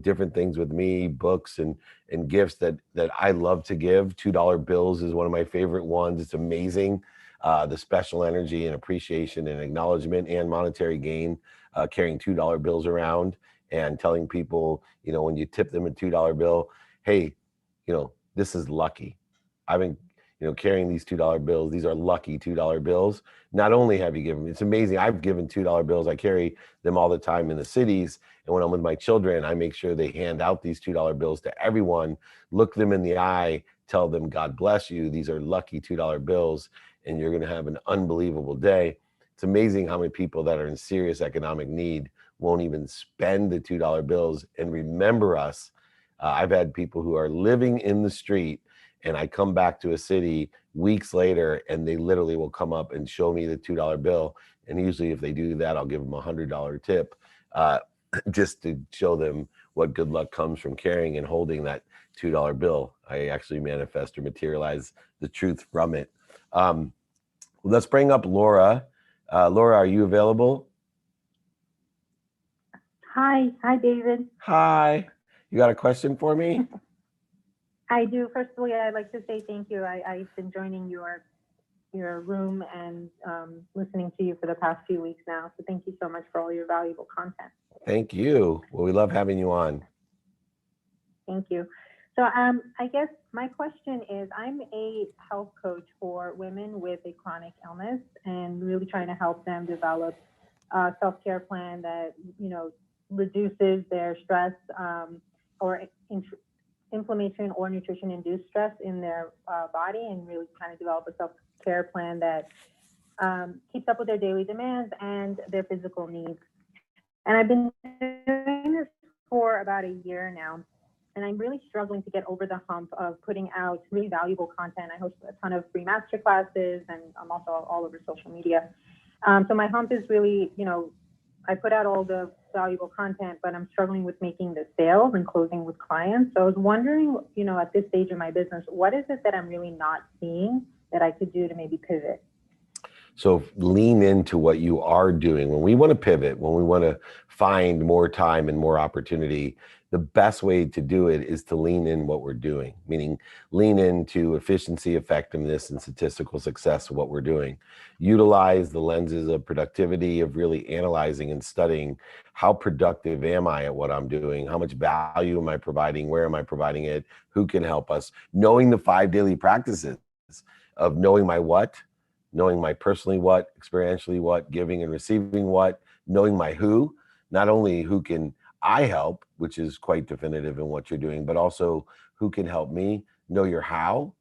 different things with me, books and gifts that I love to give. $2 bills is one of my favorite ones. It's amazing. The special energy and appreciation and acknowledgement and monetary gain, carrying $2 bills around and telling people, when you tip them a $2 bill, hey, this is lucky. I've been carrying these $2 bills. These are lucky $2 bills. Not only have you given, it's amazing. I've given $2 bills. I carry them all the time in the cities. And when I'm with my children, I make sure they hand out these $2 bills to everyone, look them in the eye, tell them, God bless you. These are lucky $2 bills, and you're going to have an unbelievable day. It's amazing how many people that are in serious economic need won't even spend the $2 bills and remember us. I've had people who are living in the street, and I come back to a city weeks later and they literally will come up and show me the $2 bill. And usually if they do that, I'll give them a $100 tip just to show them what good luck comes from carrying and holding that $2 bill. I actually manifest or materialize the truth from it. Let's bring up Laura. Laura, are you available? Hi, David. Hi. You got a question for me? I do. Firstly, I'd like to say thank you. I've been joining your room and listening to you for the past few weeks now. So thank you so much for all your valuable content. Thank you. Well, we love having you on. Thank you. So I guess my question is, I'm a health coach for women with a chronic illness and really trying to help them develop a self-care plan that, reduces their stress or inflammation or nutrition-induced stress in their body, and really trying to develop a self-care plan that keeps up with their daily demands and their physical needs. And I've been doing this for about a year now. And I'm really struggling to get over the hump of putting out really valuable content. I host a ton of free master classes, and I'm also all over social media. So my hump is really, I put out all the valuable content, but I'm struggling with making the sales and closing with clients. So I was wondering, at this stage of my business, what is it that I'm really not seeing that I could do to maybe pivot? So lean into what you are doing. When we want to pivot, when we want to find more time and more opportunity, the best way to do it is to lean in what we're doing, meaning lean into efficiency, effectiveness, and statistical success of what we're doing. Utilize the lenses of productivity, of really analyzing and studying how productive am I at what I'm doing? How much value am I providing? Where am I providing it? Who can help us? Knowing the 5 daily practices of knowing my what, knowing my personally what, experientially what, giving and receiving what, knowing my who, not only who can I help, which is quite definitive in what you're doing, but also who can help me, know your how,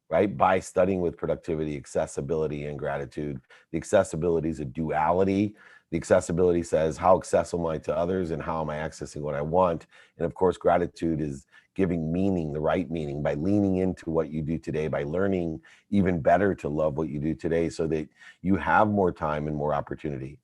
right? By studying with productivity, accessibility, and gratitude. The accessibility is a duality. The accessibility says, how accessible am I to others and how am I accessing what I want? And of course, gratitude is giving meaning, the right meaning, by leaning into what you do today, by learning even better to love what you do today so that you have more time and more opportunity.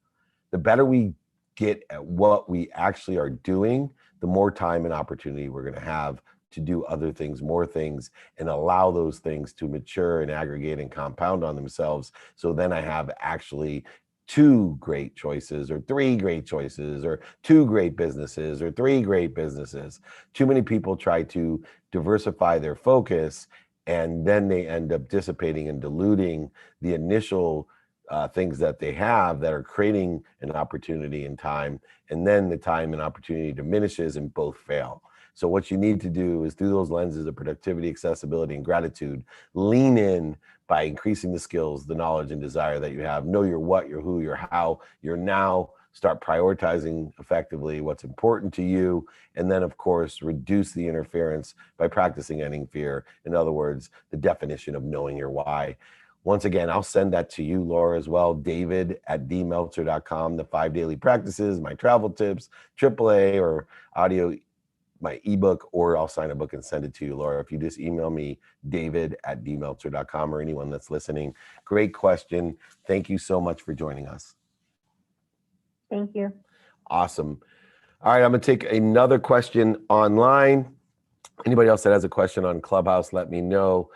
The better we get at what we actually are doing, the more time and opportunity we're going to have to do other things, more things, and allow those things to mature and aggregate and compound on themselves. So then I have actually 2 great choices or 3 great choices or 2 great businesses or 3 great businesses. Too many people try to diversify their focus, and then they end up dissipating and diluting the initial things that they have that are creating an opportunity in time, and then the time and opportunity diminishes and both fail. So what you need to do is, through those lenses of productivity, accessibility, and gratitude, lean in by increasing the skills, the knowledge, and desire that you have. Know your what, your who, your how, your now. Start prioritizing effectively what's important to you. And then, of course, reduce the interference by practicing ending fear. In other words, the definition of knowing your why. Once again, I'll send that to you, Laura, as well. David@dmeltzer.com, the 5 daily practices, my travel tips, AAA or audio, my ebook, or I'll sign a book and send it to you, Laura. If you just email me, david@dmeltzer.com, or anyone that's listening. Great question. Thank you so much for joining us. Thank you. Awesome. All right, I'm going to take another question online. Anybody else that has a question on Clubhouse, let me know.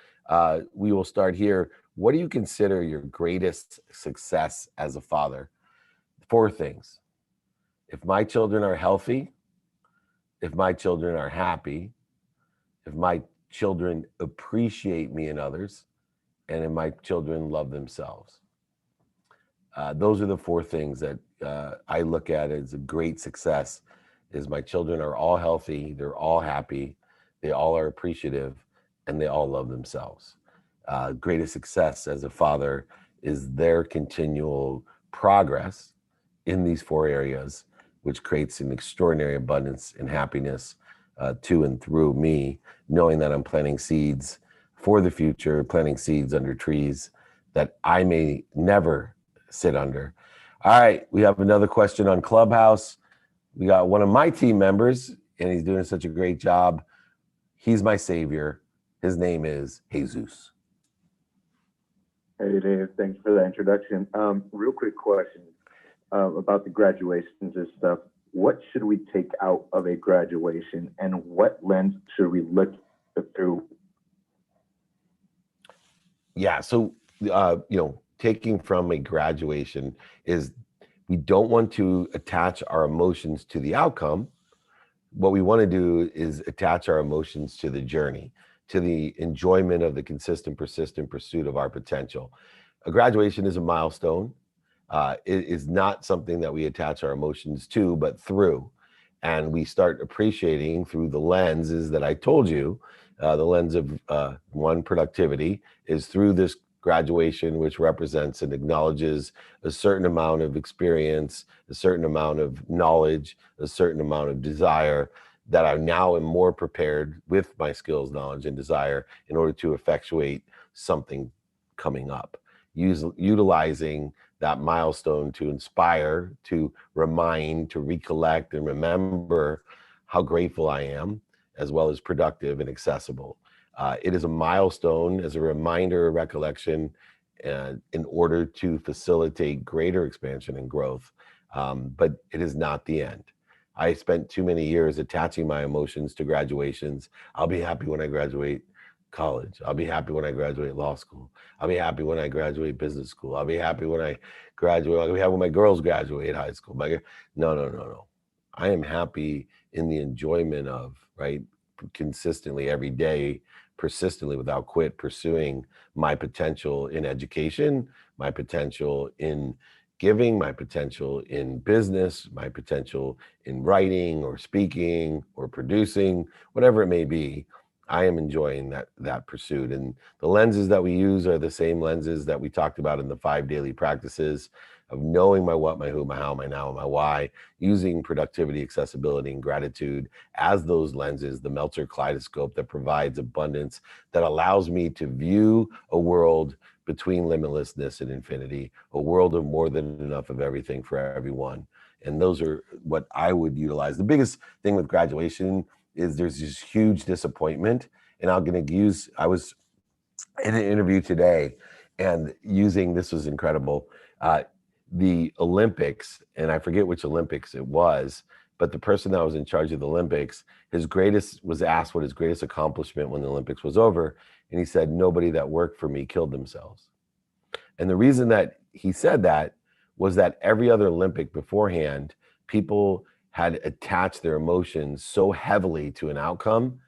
We will start here. What do you consider your greatest success as a father? 4 things. If my children are healthy, if my children are happy, if my children appreciate me and others, and if my children love themselves. Those are the 4 things that I look at as a great success. Is my children are all healthy, they're all happy, they all are appreciative, and they all love themselves. Greatest success as a father is their continual progress in these 4 areas, which creates an extraordinary abundance and happiness to and through me, knowing that I'm planting seeds for the future, planting seeds under trees that I may never sit under. All right, we have another question on Clubhouse. We got one of my team members, and he's doing such a great job. He's my savior. His name is Jesus. Hey, Dave. Thanks for the introduction. Real quick question about the graduations and stuff. What should we take out of a graduation, and what lens should we look through? Yeah, so, taking from a graduation is, we don't want to attach our emotions to the outcome. What we want to do is attach our emotions to the journey, to the enjoyment of the consistent, persistent pursuit of our potential. A graduation is a milestone. It is not something that we attach our emotions to, but through. And we start appreciating through the lenses that I told you. The lens of one, productivity, is through this graduation, which represents and acknowledges a certain amount of experience, a certain amount of knowledge, a certain amount of desire, that I now am more prepared with my skills, knowledge, and desire in order to effectuate something coming up. utilizing that milestone to inspire, to remind, to recollect, and remember how grateful I am, as well as productive and accessible. It is a milestone as a reminder, a recollection, in order to facilitate greater expansion and growth. But it is not the end. I spent too many years attaching my emotions to graduations. I'll be happy when I graduate college. I'll be happy when I graduate law school. I'll be happy when I graduate business school. I'll be happy when I graduate. I'll be happy when my girls graduate high school. No, no, no, no. I am happy in the enjoyment of, right, consistently every day, persistently without quit, pursuing my potential in education, my potential in giving, my potential in business, my potential in writing or speaking or producing, whatever it may be. I am enjoying that pursuit. And the lenses that we use are the same lenses that we talked about in the 5 daily practices of knowing my what, my who, my how, my now, and my why, using productivity, accessibility, and gratitude as those lenses, the Meltzer kaleidoscope that provides abundance, that allows me to view a world between limitlessness and infinity, a world of more than enough of everything for everyone. And those are what I would utilize. The biggest thing with graduation is there's this huge disappointment. And I'm going to use, I was in an interview today and this was incredible, the Olympics, and I forget which Olympics it was, but the person that was in charge of the Olympics, was asked what his greatest accomplishment when the Olympics was over. And he said, nobody that worked for me killed themselves. And the reason that he said that was that every other Olympic beforehand, people had attached their emotions so heavily to an outcome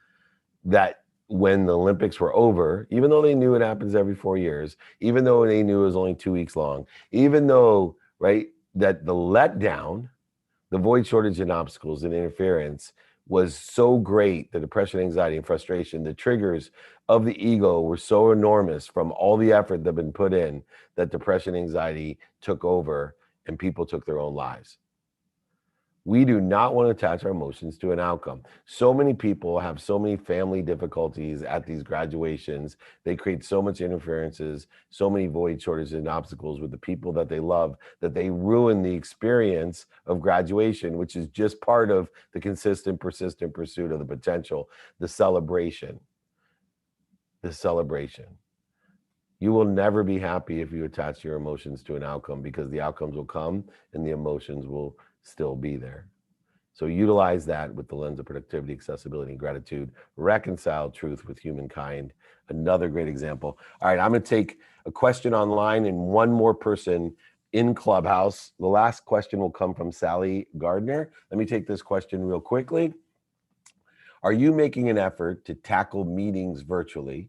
that when the Olympics were over, even though they knew it happens every 4 years, even though they knew it was only 2 weeks long, even though, right, that the letdown, the void, shortage, and obstacles and interference was so great, the depression, anxiety, and frustration, the triggers of the ego were so enormous from all the effort that had been put in, that depression, anxiety took over and people took their own lives. We do not want to attach our emotions to an outcome. So many people have so many family difficulties at these graduations. They create so much interferences, so many void, shortages, and obstacles with the people that they love, that they ruin the experience of graduation, which is just part of the consistent, persistent pursuit of the potential, the celebration. The celebration. You will never be happy if you attach your emotions to an outcome, because the outcomes will come and the emotions will still be there. So utilize that with the lens of productivity, accessibility, and gratitude. Reconcile truth with humankind. Another great example. All right, I'm going to take a question online and one more person in Clubhouse. The last question will come from Sally Gardner. Let me take this question real quickly. Are you making an effort to tackle meetings virtually,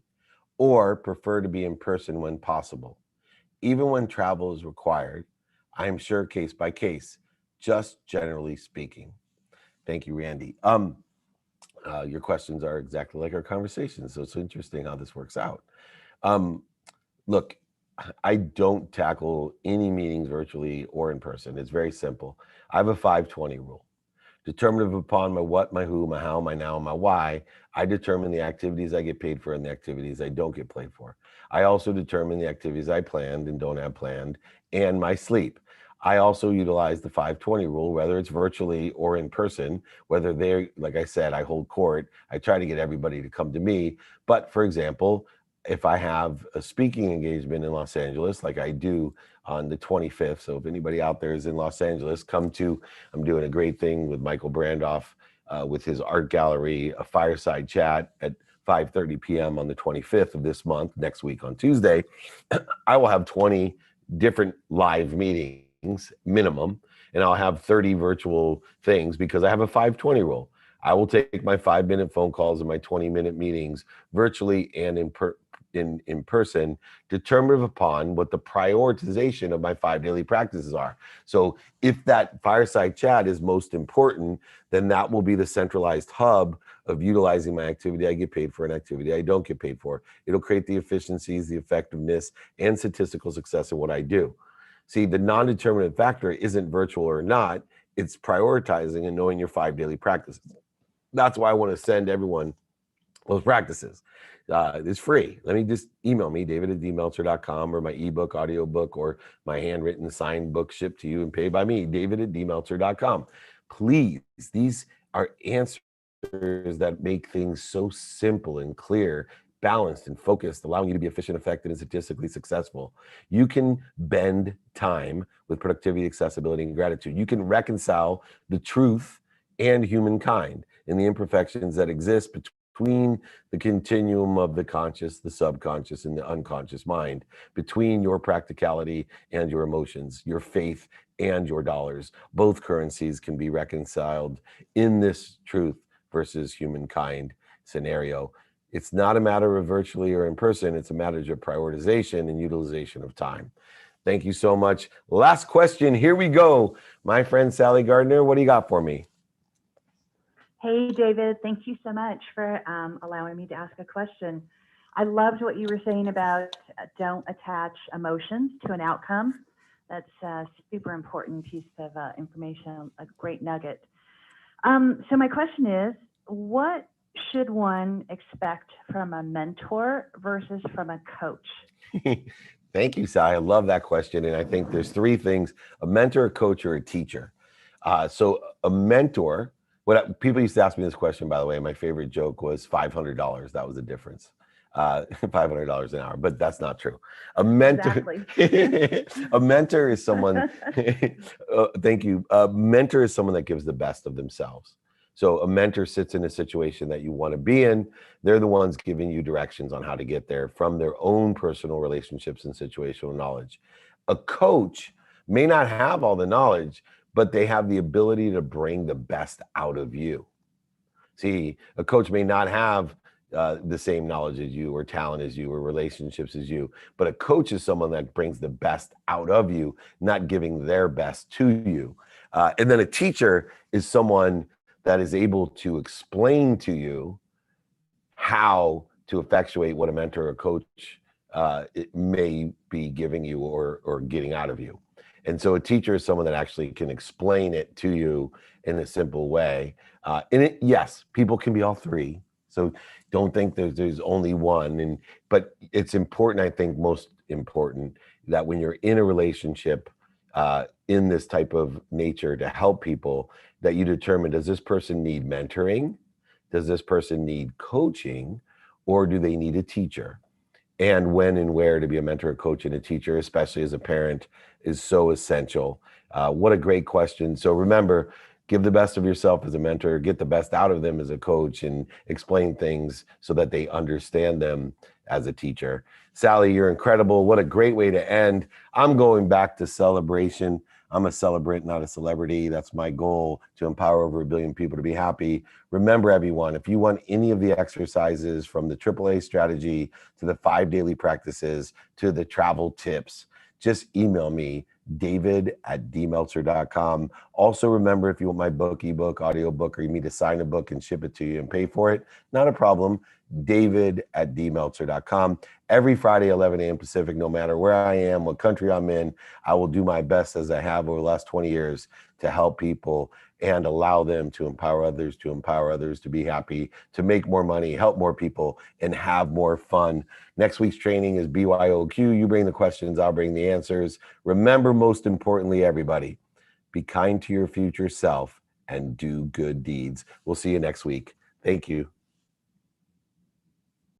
or prefer to be in person when possible? Even when travel is required, I am sure case by case, just generally speaking. Thank you, Randy. Your questions are exactly like our conversations, so it's interesting how this works out. Look, I don't tackle any meetings virtually or in person. It's very simple. I have a 5-20 rule. Determinative upon my what, my who, my how, my now, and my why, I determine the activities I get paid for and the activities I don't get paid for. I also determine the activities I planned and don't have planned, and my sleep. I also utilize the 5-20 rule, whether it's virtually or in person, whether they're, like I said, I hold court. I try to get everybody to come to me. But for example, if I have a speaking engagement in Los Angeles, like I do on the 25th. So if anybody out there is in Los Angeles, I'm doing a great thing with Michael Brandoff with his art gallery, a fireside chat at 5:30 p.m. on the 25th of this month, next week on Tuesday. I will have 20 different live meetings minimum, and I'll have 30 virtual things because I have a 5-20 rule. I will take my 5-minute phone calls and my 20-minute meetings virtually and in person, determinative upon what the prioritization of my 5 daily practices are. So if that fireside chat is most important, then that will be the centralized hub of utilizing my activity I get paid for and activity I don't get paid for. It'll create the efficiencies, the effectiveness, and statistical success of what I do. See, the non-determinant factor isn't virtual or not, it's prioritizing and knowing your 5 daily practices. That's why I want to send everyone those practices. It's free. Let me just email me, david@dmeltzer.com, or my ebook, audiobook, or my handwritten signed book shipped to you and paid by me, david@dmeltzer.com. Please, these are answers that make things so simple and clear, balanced and focused, allowing you to be efficient, effective, and statistically successful. You can bend time with productivity, accessibility, and gratitude. You can reconcile the truth and humankind and the imperfections that exist between the continuum of the conscious, the subconscious, and the unconscious mind, between your practicality and your emotions, your faith and your dollars. Both currencies can be reconciled in this truth versus humankind scenario. It's not a matter of virtually or in person. It's a matter of prioritization and utilization of time. Thank you so much. Last question. Here we go. My friend Sally Gardner, what do you got for me? Hey, David, thank you so much for allowing me to ask a question. I loved what you were saying about don't attach emotions to an outcome. That's a super important piece of information, a great nugget. So my question is, what should one expect from a mentor versus from a coach? Thank you, Sally. I love that question. And I think there's three things: a mentor, a coach, or a teacher. So a mentor, people used to ask me this question, by the way, my favorite joke was $500. That was the difference. $500 an hour, but that's not true. A mentor, Exactly. a mentor is someone, thank you. A mentor is someone that gives the best of themselves. So a mentor sits in a situation that you want to be in. They're the ones giving you directions on how to get there from their own personal relationships and situational knowledge. A coach may not have all the knowledge, but they have the ability to bring the best out of you. See, a coach may not have the same knowledge as you, or talent as you, or relationships as you, but a coach is someone that brings the best out of you, not giving their best to you. And then a teacher is someone that is able to explain to you how to effectuate what a mentor or coach it may be giving you or getting out of you. And so a teacher is someone that actually can explain it to you in a simple way. Yes, people can be all three. So don't think there's only one. But it's important, I think most important, that when you're in a relationship in this type of nature to help people, that you determine, does this person need mentoring? Does this person need coaching? Or do they need a teacher? And when and where to be a mentor, a coach, and a teacher, especially as a parent, is so essential. What a great question. So remember, give the best of yourself as a mentor, get the best out of them as a coach, and explain things so that they understand them as a teacher. Sally, you're incredible. What a great way to end. I'm going back to celebration. I'm a celebrant, not a celebrity. That's my goal, to empower over 1 billion people to be happy. Remember, everyone, if you want any of the exercises, from the AAA strategy to the 5 daily practices to the travel tips, just email me, david@dmeltzer.com. Also, remember, if you want my book, ebook, audiobook, or you need to sign a book and ship it to you and pay for it, not a problem. david@dmeltzer.com. Every Friday, 11 a.m. Pacific, no matter where I am, what country I'm in, I will do my best, as I have over the last 20 years, to help people and allow them to empower others to be happy, to make more money, help more people, and have more fun. Next week's training is BYOQ. You bring the questions, I'll bring the answers. Remember, most importantly, everybody, be kind to your future self and do good deeds. We'll see you next week. Thank you.